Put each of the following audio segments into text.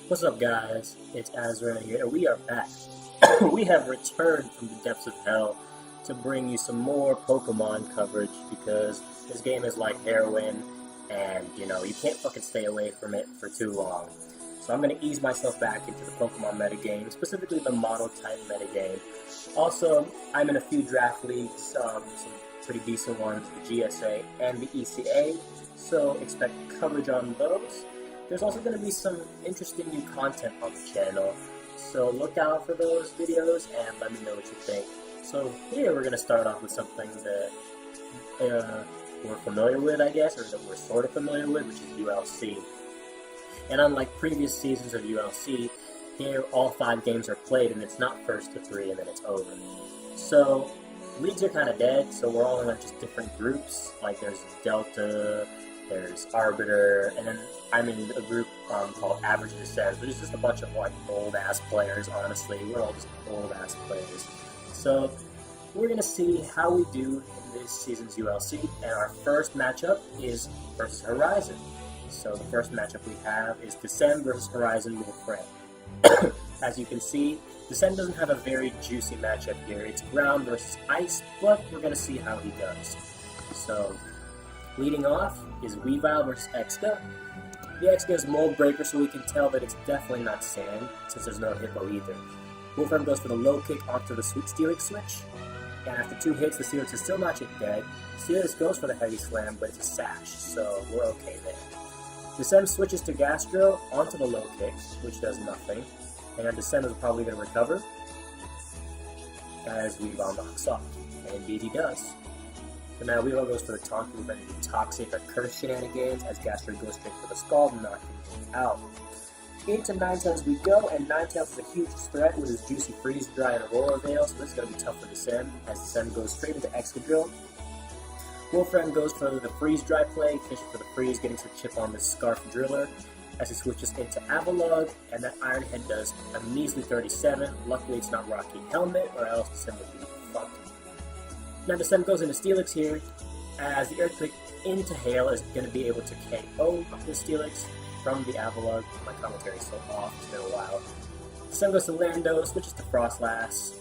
What's up, guys? It's Azra here, and we are back. We have returned from the depths of hell to bring you some more Pokemon coverage because this game is like heroin, and you can't fucking stay away from it for too long. So I'm going to ease myself back into the Pokemon metagame, specifically the mono-type metagame. Also, I'm in a few draft leagues, some pretty decent ones, the GSA and the ECA, so expect coverage on those. There's also going to be some interesting new content on the channel, so look out for those videos and let me know what you think. So here we're going to start off with something that we're familiar with, I guess, or that we're sort of familiar with, which is ULC. And unlike previous seasons of ULC, here all 5 games are played and it's not first to 3 and then it's over. So leagues are kind of dead, so we're all in just different groups. Like there's Delta, there's Arbiter, and then I'm in a group called Average Decems, which is just a bunch of old-ass players, honestly. We're all just old-ass players. So we're going to see how we do in this season's ULC, and our first matchup is versus Horizon. So the first matchup we have is Decems versus Horizon Wolfram. As you can see, Decems doesn't have a very juicy matchup here. It's ground versus ice, but we're going to see how he does. So leading off is Weavile versus Exca. The Exca is Mold Breaker, so we can tell that it's definitely not Sand, since there's no Hippo either. Wolfram goes for the low kick onto the Sweet Steelix switch, and after 2 hits, the Steelix is still not yet dead. Steelix goes for the Heavy Slam, but it's a Sash, so we're okay there. Decems switches to Gastro onto the low kick, which does nothing, and Decems is probably going to recover, as Weavile knocks off, and indeed he does. So now Weavile goes for the taunt, preventing the Toxic or Curse shenanigans, as Gastro goes straight for the Scald, knocking him out. Into Ninetales we go, and Ninetales is a huge threat with his Juicy Freeze Dry and Aurora Veil, so this is going to be tough for Decems, as Decems goes straight into Excadrill. Wolfram goes for the Freeze Dry play, finishing for the Freeze, getting some chip on the Scarf Driller, as he switches into Avalugg, and that Iron Head does a measly 37. Luckily it's not Rocky Helmet, or else Decems would be fucked. Now Decems goes into Steelix here, as the Earthquake into Hail is going to be able to KO the Steelix from the Avalugg. My commentary is so off, it's been a while. Decems goes to Lando, switches to Frostlass,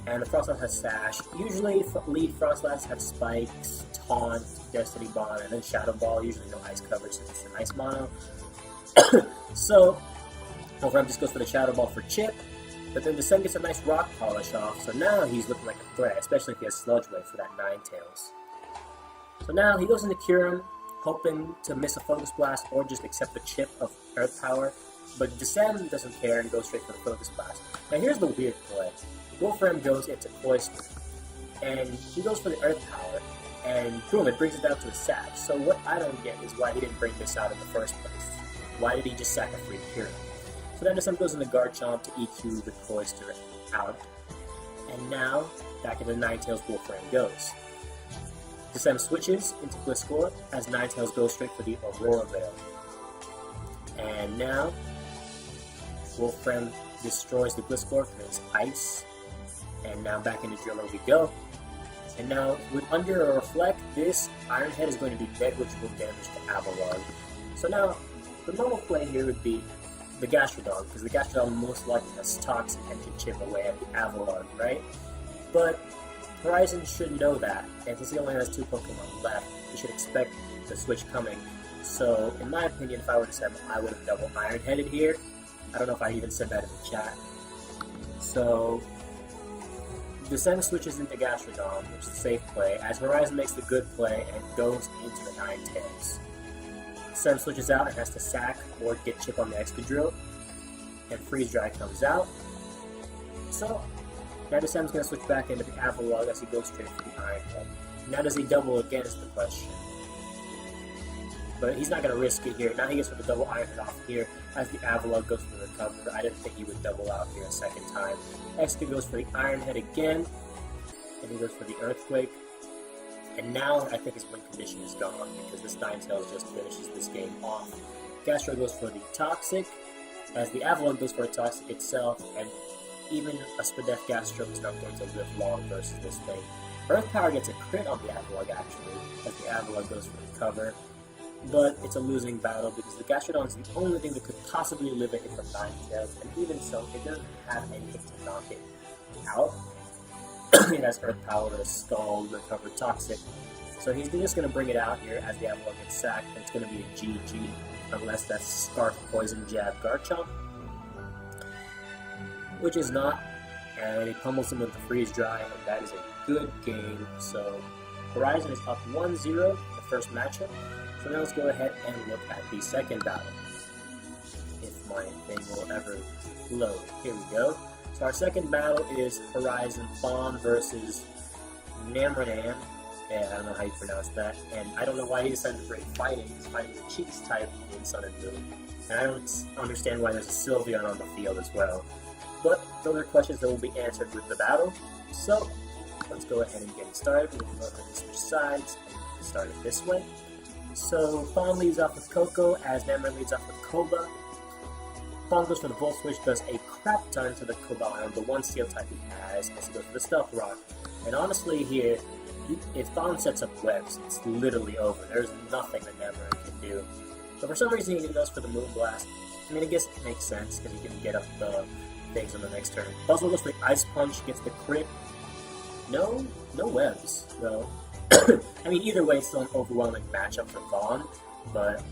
and the Frostlass has Sash. Usually lead Frostlass have Spikes, Taunt, Destiny Bond, and then Shadow Ball, usually no ice coverage since it's an ice mono. So Wolfram just goes for the Shadow Ball for Chip, but then Decems gets a nice Rock Polish off, so now he's looking like a threat, especially if he has Sludge Wave for that Ninetales. So now he goes into Kyurem, hoping to miss a Focus Blast or just accept the chip of Earth Power, but Decems doesn't care and goes straight for the Focus Blast. Now here's the weird play. Wolfram goes into Cloyster, and he goes for the Earth Power, and boom, it brings it down to a Sash. So what I don't get is why he didn't bring this out in the first place. Why did he just sack a free Kyurem? So then Decems goes into Garchomp to EQ the Cloyster out, and now back into Ninetales Wolfram goes. Decems switches into Gliscor as Ninetales goes straight for the Aurora Veil. And now Wolfram destroys the Gliscor for its Ice, and now back into Driller we go. And now with Under a Reflect, this Iron Head is going to do dead, which will damage to Avalugg. So now the normal play here would be the Gastrodon, because the Gastrodon most likely has Toxic and can chip away at the Avalugg, right? But Horizon should know that, and since he only has 2 Pokemon left, he should expect the switch coming. So, in my opinion, if I were Decems, I would have double Iron Headed here. I don't know if I even said that in the chat. So, Decems switches into Gastrodon, which is a safe play, as Horizon makes the good play and goes into the Ninetales. Decems switches out and has to sack or get chip on the Excadrill, and Freeze Dry comes out. So, now Decems going to switch back into the Avalugg as he goes straight for the Iron Head. Now does he double again is the question. But he's not going to risk it here. Now he gets for the double Iron Head off here as the Avalugg goes for the recover. I didn't think he would double out here a second time. Exca goes for the Iron Head again, and he goes for the Earthquake. And now I think his win condition is gone because this Ninetales just finishes this game off. Gastro goes for the Toxic, as the Avalugg goes for a Toxic itself, and even a Spadef Gastro is not going to live long versus this thing. Earth Power gets a crit on the Avalugg actually, as the Avalugg goes for the cover. but it's a losing battle because the Gastrodon is the only thing that could possibly live it from 9 tails, and even so, it doesn't have anything to knock it out. It has Earth Power, Scald, Recover Toxic, so he's just going to bring it out here as the Avalon gets sacked, and it's going to be a GG, unless that's Scarf, Poison, Jab, Garchomp, which is not, and he pummels him with the Freeze Dry, and that is a good game. So Horizon is up 1-0 the first matchup. So now let's go ahead and look at the second battle, if my thing will ever load. Here we go. So our second battle is Horizon Fawn versus Namranan. Yeah, I don't know how you pronounce that, and I don't know why he decided to bring fighting. He's fighting the Cheeks type in Sun and Moon, and I don't understand why there's a Sylveon on the field as well. But those are questions that will be answered with the battle. So let's go ahead and get it started. We'll go ahead and switch sides and start it this way. So Fawn leads off with Coco as Namra leads off with Koba. Fawn goes for the Volt Switch, does a crap ton to the Cobalion, the one Steel type he has, as he goes for the Stealth Rock. And honestly here, if Fawn sets up webs, it's literally over. There's nothing that Namra can do. But for some reason he goes for the Moon Blast. I mean, I guess it makes sense because he can get up the things on the next turn. Buzzle goes for the Ice Punch, gets the crit. No webs, though. I mean, either way, it's still an overwhelming matchup for Fawn, but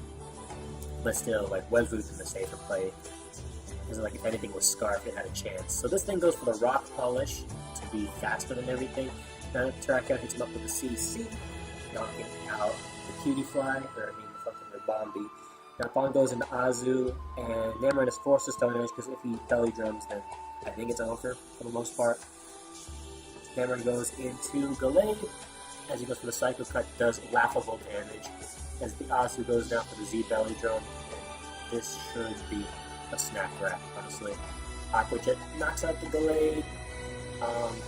still, like, webs would have been the safer play. Because, like, if anything was Scarf, it had a chance. So this thing goes for the Rock Polish to be faster than everything. Now, Terracotta hits him up with the CC, knocking out the Cutie Fly, or I mean, the fucking Bombi. Now, Fawn goes into Azu, and Namran is forced to Stone Edge, because if he belly drums, then I think it's over for the most part. Namran goes into Gallade, as he goes for the Psycho Cut, does laughable damage, as the Azu goes down for the Z belly drum, and this should be a snack wrap, honestly. Aqua Jet knocks out the Gallade.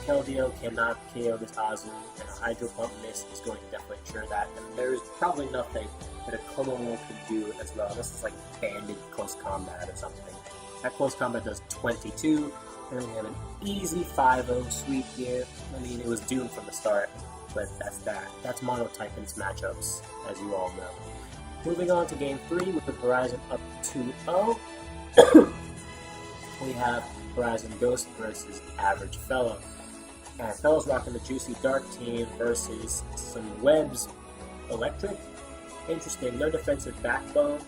Keldeo cannot KO this Azu, and a Hydro Pump miss is going to definitely ensure that, and there's probably nothing that a Komodo could do as well, unless it's like banded close combat or something. That close combat does 22, and then we have an easy 5-0 sweep here. I mean, it was doomed from the start, but that's that. That's Monotype in its matchups, as you all know. Moving on to game 3 with Horizon up 2-0. We have Horizon Ghost versus Average Fellow. And Fellow's rocking the Juicy Dark team versus some Webs Electric. Interesting, no defensive backbone,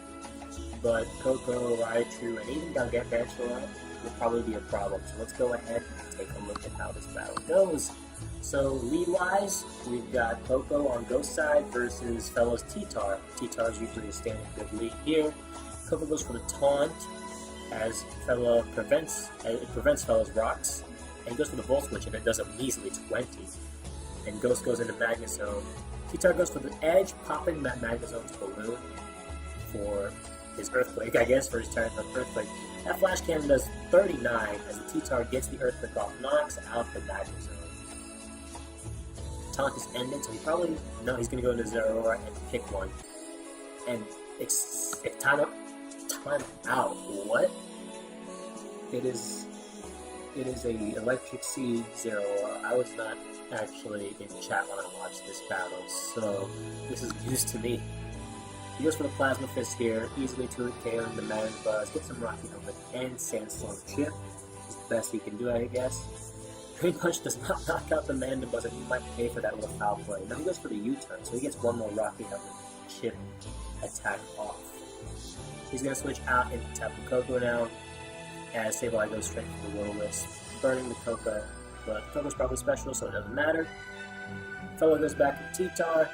but Coco, Raichu, and even Gargantua will probably be a problem. So let's go ahead and take a look at how this battle goes. So lead-wise, we've got Coco on Ghost side versus Fellow's T-Tar. T-Tar is usually a standing good lead here. Coco goes for the Taunt, as Fellow prevents Fellow's rocks, and he goes for the Volt Switch, and it does a measly 20. And Ghost goes into Magnezone. T-Tar goes for the Edge, popping that Magnezone's balloon for his Earthquake, I guess, for his turn on Earthquake. That Flash Cannon does 39, as the T-Tar gets the Earthquake off, knocks out the Magnezone. Taunt is ended, so he's going to go into Zeraora and pick one. And it's time out. What? It is a Electric Sea Zeraora. I was not actually in chat when I watched this battle, so this is news to me. He goes for the Plasma Fist here, easily 2 KOing the Man Buzz, gets some Rocky Helmet and Sandstorm Chip. It's the best he can do, I guess. Pretty much does not knock out the Man Buzz, and he might pay for that little foul play. Now he goes for the U-turn, so he gets one more Rocky Helmet Chip attack off. He's going to switch out into Tapu Koko now, as Sableye goes straight for the Will-O-Wisp, burning the Koko, but Koko's probably special, so it doesn't matter. Fellow goes back to T-Tar,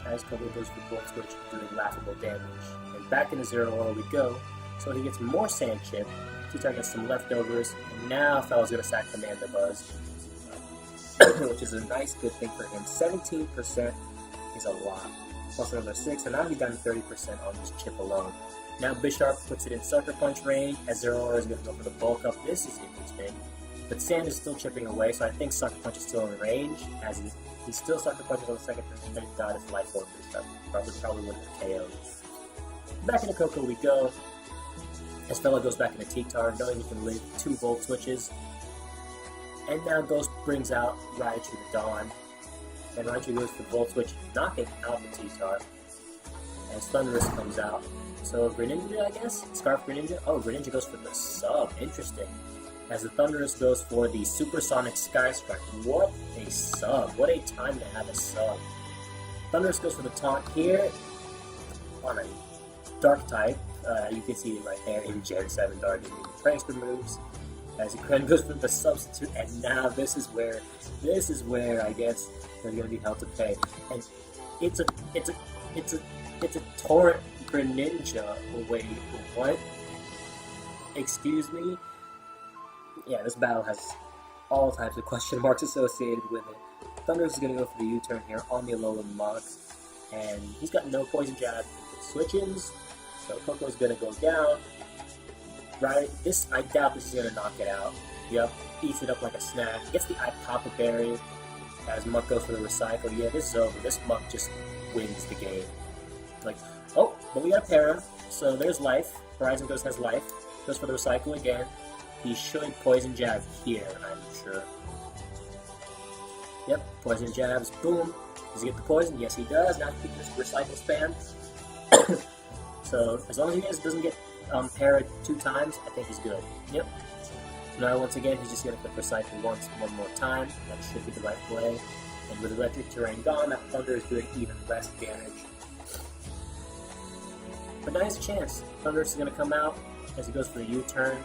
as Koko goes for Volt Switch, doing laughable damage. And back into Zeraora we go, so he gets more Sand Chip, T-Tar gets some leftovers, and now Fellow's going to sack the Mandibuzz, which is a nice, good thing for him. 17% is a lot, plus another 6, and now he's done 30% on this chip alone. Now Bisharp puts it in Sucker Punch range, as Zeraora is going to go for the Bulk Up. This is interesting. But Sand is still chipping away, so I think Sucker Punch is still in range, as he still Sucker Punches on the second turn, and thank God it's Life Orb Bisharp. Probably wouldn't have KO'd. Back into Koko we go, as Fellow goes back into T-Tar, knowing he can live 2 Volt Switches. And now Ghost brings out Raichu the Dawn, and Raichu goes for Volt Switch, knocking out the T-Tar. as Thunderous comes out. So Greninja, I guess? Scarf Greninja? Oh, Greninja goes for the sub. Interesting. As the Thunderous goes for the Supersonic Sky Strike. What a sub. What a time to have a sub. Thunderous goes for the taunt here on a Dark type. You can see it right there in Gen 7 Dark and the Prankster moves. As Kren goes for the substitute, and now this is where I guess there's gonna be hell to pay. And it's a Torrent Greninja. Wait, what? Excuse me? Yeah, this battle has all types of question marks associated with it. Thunderous is gonna go for the U-turn here on the Alolan Mug, and he's got no poison jab switch-ins, so Coco's gonna go down. Right, I doubt this is gonna knock it out. Yep, eats it up like a snack. Gets the Papa Berry as Muck goes for the recycle. Yeah, this is over. This Muck just wins the game. Like, oh, but we got a para, so there's life. Horizon Ghost has life. Goes for the recycle again. He should poison jab here, I'm sure. Yep, poison jabs, boom. Does he get the poison? Yes, he does. Now he can just recycle spam. So as long as he doesn't get parried 2 times, I think he's good. Yep. Now once again, he's just gonna click recycle one more time. That should be the right play. And with electric terrain gone, that Thunder is doing even less damage. But now he has a chance. Thunderous is gonna come out as he goes for the U-turn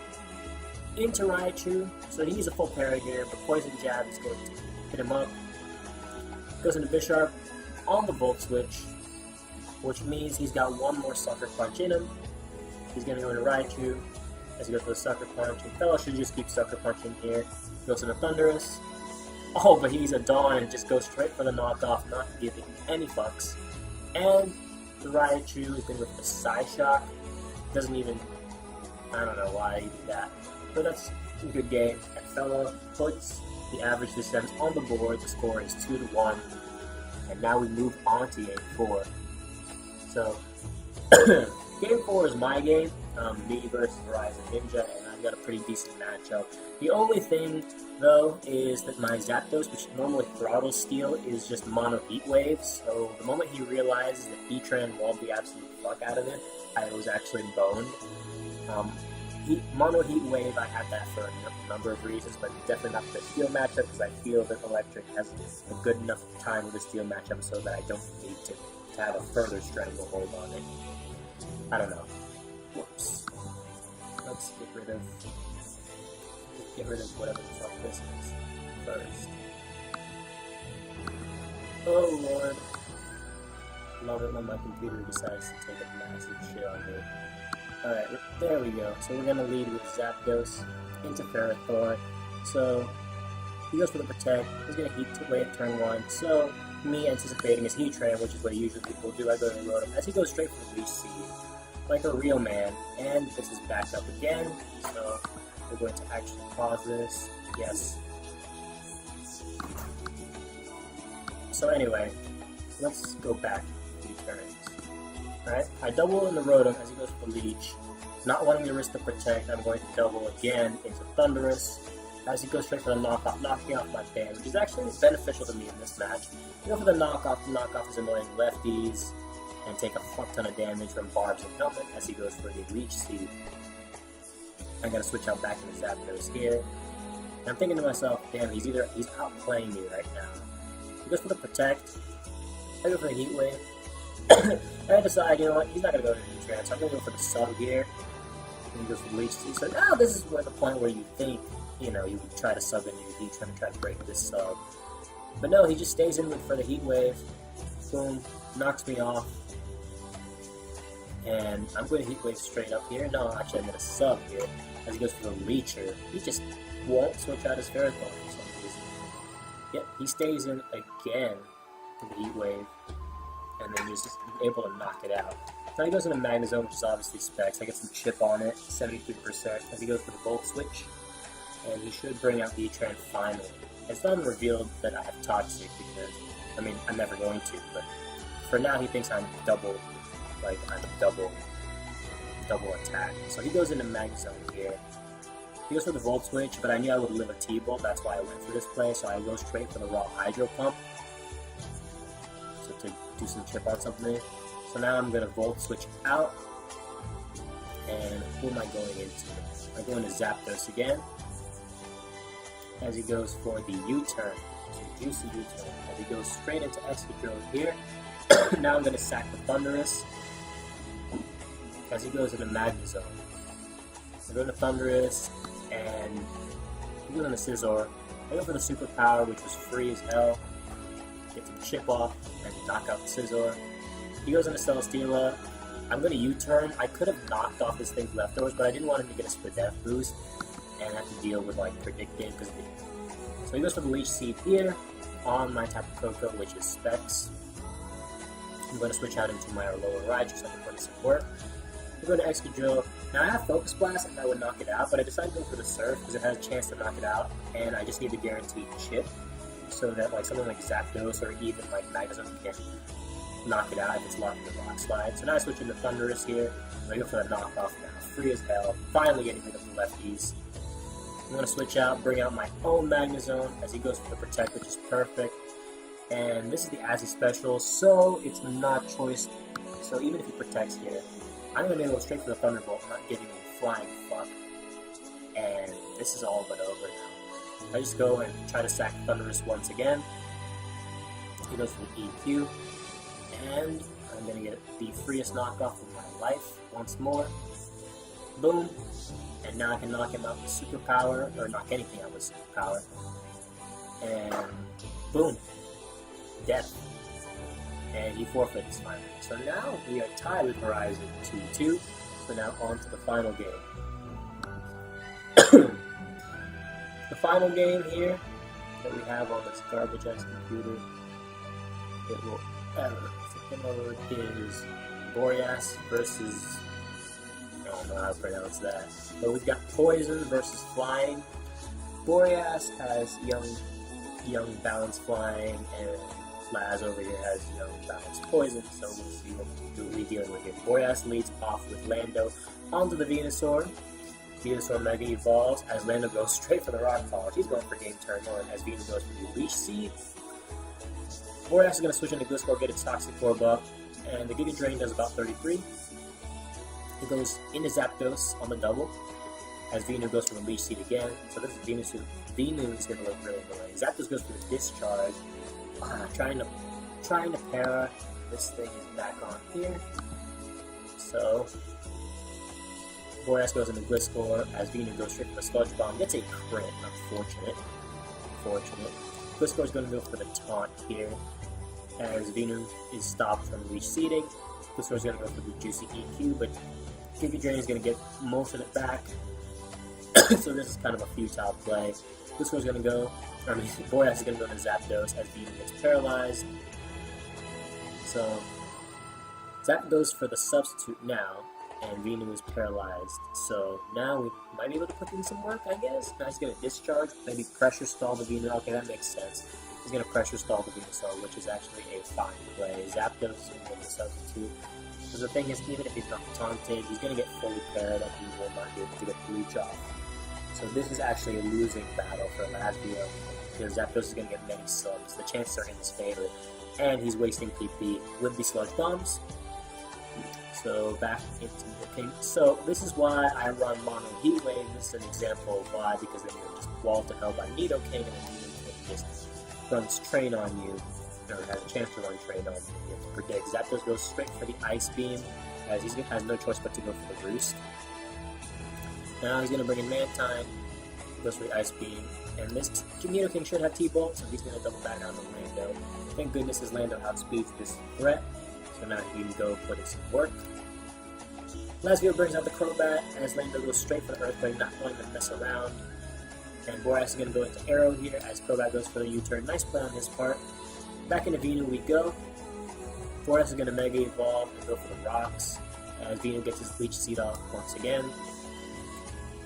into Raichu. So he needs a full parry here, but poison jab is going to hit him up. Goes into Bisharp on the Volt Switch, which means he's got one more Sucker Punch in him. He's going to go into Raichu as he goes for the Sucker Punch. And Fellow should just keep Sucker Punching here. Goes into Thunderous. Oh, but he's a Dawn and just goes straight for the knockoff, not giving any fucks. And the Raichu is going to go for the Psyshock. Doesn't even... I don't know why he did that. But that's a good game. And Fellow puts the average Decems on the board. The score is 2-1. And now we move on to Game 4. So, Game 4 is my game. Me versus Horizon Ninja, and I've got a pretty decent matchup. The only thing, though, is that my Zapdos, which normally throttles Steel, is just Mono Heat Wave. So the moment he realizes that Heatran walled the absolute fuck out of it, I was actually boned. Mono Heat Wave, I have that for a number of reasons, but definitely not for the Steel matchup, because I feel that Electric has a good enough time with the Steel matchup so that I don't need to have a further stranglehold on it. I don't know. Whoops. Let's get rid of whatever the fuck this is first. Oh lord. Love it when my computer decides to take a massive shit on me. Alright, there we go. So we're gonna lead with Zapdos into Ferrothorn. So he goes for the Protect. He's gonna Heat Wave at turn 1. So me anticipating his Heatran, which is what usually people do, I go to Rotom as he goes straight for the Leech Seed, like a real man. And this is backed up again, so we're going to actually pause this. Yes. So anyway, let's go back a few turns. Alright, I double in the Rotom as he goes for Leech. Not wanting to risk the Protect, I'm going to double again into Thunderous as he goes straight for the knockoff, knocking off my fan, which is actually beneficial to me in this match. You go for the knockoff is annoying lefties, and take a fuck ton of damage from Barbs and Helmet as he goes for the Leech Seed. I'm gonna switch out back into Zapdos here. And I'm thinking to myself, damn, he's outplaying me right now. He goes for the Protect, I go for the Heat Wave. I decide, you know what, he's not gonna go to the Heatran, so I'm gonna go for the Sub here. And he goes for the Leech Seed. So now this is where the point where you think, you know, you would try to sub in your Heatran and try to break this sub. But no, he just stays in for the Heat Wave. Boom, knocks me off. And I'm going to Heat Wave straight up here. No, actually I'm going to sub here as he goes for the Leecher. He just won't switch out his Ferrothorn for some reason. Yep, he stays in again for the Heat Wave. And then he's just able to knock it out. Now he goes into Magnezone, which is obviously specs. I get some chip on it, 73%, as he goes for the Volt Switch. And he should bring out the Heatran finally. It's not revealed that I have Toxic because, I mean, I'm never going to, but for now he thinks I'm double attack. So he goes into Magnezone here. He goes for the Volt Switch, but I knew I would live a T-Bolt, that's why I went for this play, so I go straight for the raw Hydro Pump. So to do some chip on something. So now I'm going to Volt Switch out. And who am I going into? I'm going to Zapdos again. As he goes for the U-turn. So juicy U-turn. As he goes straight into Excadrill here. Now I'm going to sack the Thundurus. As he goes into Magnezone. I go to Thundurus, and he goes into Scizor. I go for the Superpower, which was free as hell. Get some chip off and knock out the Scizor. He goes into Celesteela. I'm going to U-turn. I could have knocked off this thing's leftovers, but I didn't want him to get a Spadef boost and have to deal with like predicting. So he goes for the Leech Seed here on my Tapu Koko, which is Specs. I'm going to switch out into my lower right just so I can put in some work. We're going to Excadrill. Now I have Focus Blast and that would knock it out, but I decided to go for the Surf because it has a chance to knock it out, and I just need the guaranteed chip so that like something like Zapdos or even like Magnezone can knock it out if it's locked in the Rock Slide. So now I switch into Thundurus here. I go for the knockoff now. Free as hell. Finally getting rid of the lefties. I'm going to switch out, bring out my own Magnezone as he goes for the Protect, which is perfect. And this is the Azzy Special, so it's not choice. So even if he protects here, I'm going to go straight for the Thunderbolt, not giving him a flying fuck. And this is all but over now. I just go and try to sack Thundurus once again. He goes for the EQ. And I'm going to get the freest knockoff of my life once more. Boom. And now I can knock him out with Superpower, or knock anything out with Superpower. And boom. Death. And he forfeits finally. So now we are tied with Horizon 2-2. So now on to the final game. The final game here that we have on this garbage ass computer, it will ever is Boreas versus, I don't know how to pronounce that, but we've got Poison versus Flying. Boreas has young Balance Flying, and Laz over here has young Balance Poison, so we'll see what we're dealing with here. Boreas leads off with Lando onto the Venusaur. Venusaur Mega Evolves as Lando goes straight for the Rock College. He's going for game turn 1 as Venusaur goes for the Leech Seed. Boreas is going to switch into Gliscor, get its Toxic Orb up, and the Giga Drain does about 33. It goes into Zapdos on the double, as Venu goes for the Leech Seed again. So this is Venu is going to look really annoying. Zapdos goes for the Discharge, trying to para. This thing is back on here. So Boreas goes into Gliscor, as Venu goes straight for the Sludge Bomb. Gets a crit, unfortunate. Gliscor is going to go for the Taunt here, as Venu is stopped from Leech Seeding. Gliscor is going to go for the Juicy EQ, but Giga Drain is going to get most of it back. So this is kind of a futile play. Gliscor is going to go, Boreas is going to go to Zapdos as Venu gets paralyzed. So Zapdos goes for the substitute now, and Venu is paralyzed. So now we might be able to put in some work, I guess. Now he's going to Discharge, maybe Pressure Stall the Venu. Okay, that makes sense. He's going to Pressure Stall the Venusaur, which is actually a fine play. Zapdos is going to go to substitute. Because the thing is, even if he's not taunted, he's going to get fully parried and he will not be able to get the Leech off. So this is actually a losing battle for Lazio, because Zapdos is going to get many subs. The chances are in his favor. And he's wasting PP with the Sludge Bombs. So back into the pink. So this is why I run Mono Heat Wave. This is an example of why, because then you're just walled to hell by Nidoking, and then Nidoking just runs Train on you, or has a chance to run Train on you. You have to predict. Zapdos goes straight for the Ice Beam, as he has no choice but to go for the Roost. Now he's going to bring in Mantine, goes for the Ice Beam, and this Nidoking should have T-Bolt, so he's going to double back on the Lando. Thank goodness his Lando outspeeds this threat, so now he can go put in some work. Lazio brings out the Crobat, as Lando goes straight for the Earthquake, not going to mess around. And Boreas is going to go into Arrow here, as Crobat goes for the U-turn. Nice play on his part. Back into Venu we go. Boreas is going to Mega Evolve and go for the Rocks, as Venu gets his Leech Seed off once again.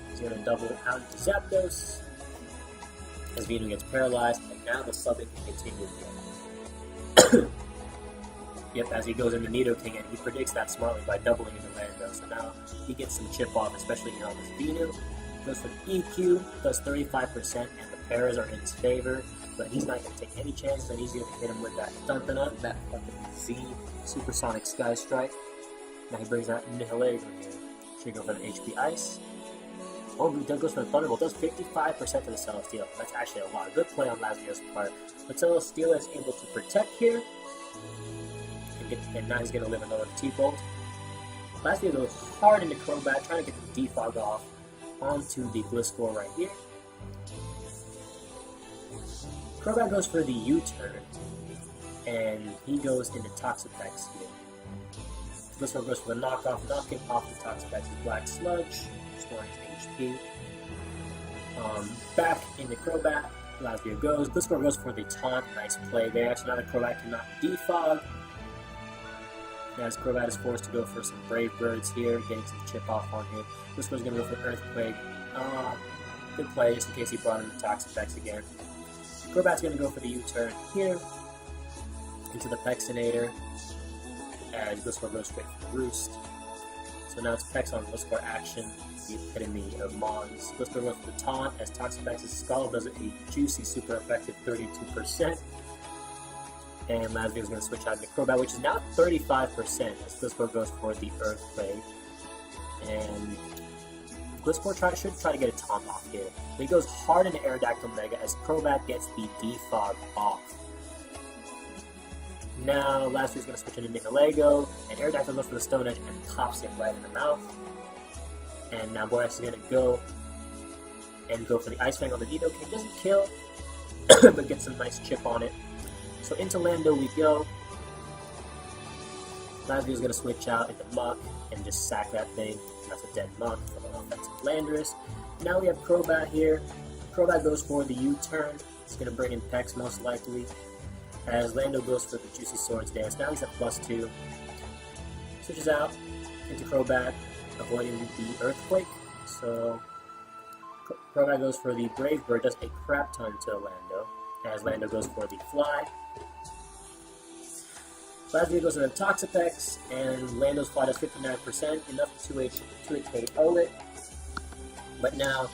He's going to double out into Zapdos, as Venu gets paralyzed, and now the subbing can continue again. Yep, as he goes into Nidoking, and he predicts that smartly by doubling into Lando, so now he gets some chip off, especially here on this Venu. Goes for the EQ, does 35%, and the paras are in his favor. but he's not going to take any chances, and he's going to hit him with that dun-dun-dun, that fucking Z Supersonic Sky Strike. Now he brings out Nihilego here. Should we go for the HP Ice? Oh, he goes for the Thunderbolt. Does 55% to the Celesteela. That's actually a lot. Good play on Lazio's part. But Celesteela is able to protect here. And now he's going to live another T-Bolt. Lazio goes hard into Crobat, trying to get the Defog off onto the Gliscor right here. Crobat goes for the U-turn, and he goes into Toxapex here. Gliscor goes for the knockoff, knocking off the Toxapex with Black Sludge, restoring his HP. Back into Crobat, Lazio goes. Gliscor goes for the taunt, nice play there, so now the Crobat cannot defog. As Crobat is forced to go for some Brave Birds here, getting some chip off on him. Gliscor's going to go for Earthquake. Good play, just in case he brought in the Toxapex again. Crobat's going to go for the U-turn here, into the Pexinator, as Gliscor goes straight for the Roost. So now it's Pex on Gliscor action, the epitome of Mons. Gliscor goes for the taunt, as Toxapex's Skull does a juicy, super effective 32%. And Lazio is going to switch out into Crobat, which is now 35%, as Gliscor goes for the Earthquake. And Gliscor should try to get a taunt off here. But he goes hard into Aerodactyl Mega as Crobat gets the Defog off. Now Lazio is going to switch into Nihilego, and Aerodactyl goes for the Stone Edge and pops him right in the mouth. And now Boreas is going to go for the Ice Fang on the Nidoking. Doesn't kill, but gets some nice chip on it. So into Lando we go. Lazio is going to switch out into Muck and just sack that thing. That's a dead Muck from an offensive Landorus. Now we have Crobat here. Crobat goes for the U-turn. He's going to bring in Pex most likely. As Lando goes for the Juicy Swords Dance. Now he's at +2. Switches out into Crobat, avoiding the Earthquake. So Crobat goes for the Brave Bird, does a crap ton to Lando. As Lando goes for the Fly. Lazio goes to the Toxapex, and Lando's Fly does 59%, enough to KO it. But now,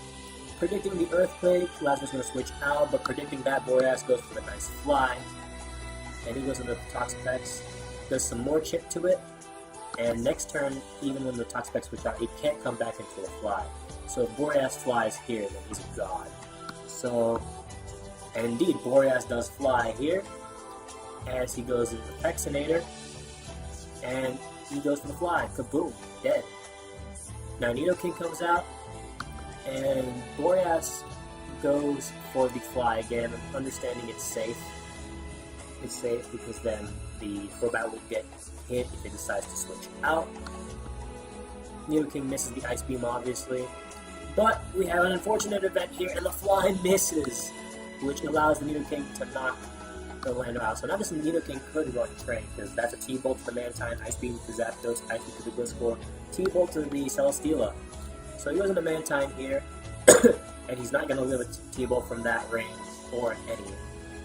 predicting the Earthquake, Lazio's going to switch out, but predicting that, Boreas goes for the nice Fly. And he goes into the Toxapex, does some more chip to it, and next turn, even when the Toxapex switch out, he can't come back into a Fly. So if Boreas flies here, then he's a god. So, and indeed, Boreas does fly here, as he goes into the Pexinator, and he goes for the Fly. Kaboom! Dead. Now Nidoking comes out, and Boreas goes for the Fly again, understanding it's safe. It's safe because then the Crobat will get hit if it decides to switch out. Nidoking misses the Ice Beam, obviously. But we have an unfortunate event here, and the Fly misses, which allows the Nidoking to knock the Lando out. So now this Nidoking could run Train, because that's a T-Bolt to the Mantine, Ice Beam to Zapdos, Ice Beam to the Gliscor, T-Bolt to the Celesteela. So he goes into Mantine here, and he's not going to live a T-Bolt from that range, or any.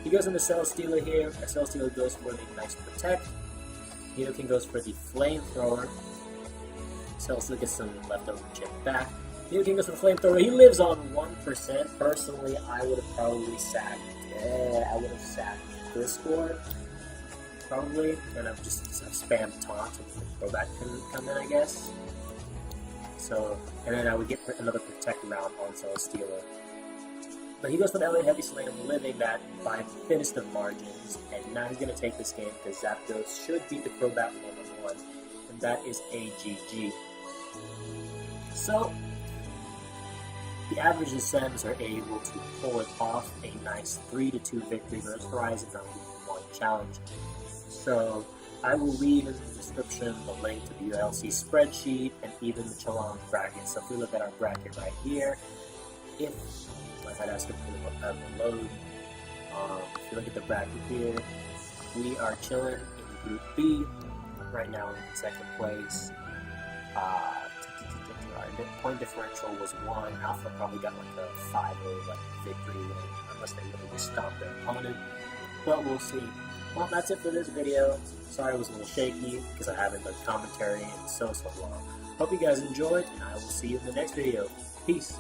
He goes into Celesteela here, and Celesteela goes for the nice Protect. Nidoking goes for the Flamethrower. Celesteela gets some leftover chip back. Nidoking goes for the Flamethrower. He lives on 1%. Personally, I would have probably sacked. I would have sacked Gliscor, probably, and I've just spammed taunt so Crobat couldn't come in, I guess. So, and then I would get another Protect round on Celesteela. But he goes for the LA Heavy Slam, living that by thinnest of margins, and now he's going to take this game because Zapdos should beat the Crobat 1-on-1, and that is a GG. So, the average Decems are able to pull it off a nice 3-2 victory versus Horizon 91 Challenge. So, I will leave in the description the link to the ULC spreadsheet and even the challenge bracket. So if we look at our bracket right here, if I'd ask him to load, if you look at the bracket here, we are chilling in Group B, right now in second place. Our point differential was 1. Alpha probably got like a 5-0 victory win, unless they really just stopped their opponent. But we'll see. Well, that's it for this video. Sorry it was a little shaky, because I haven't done commentary in so long. Hope you guys enjoyed, and I will see you in the next video. Peace.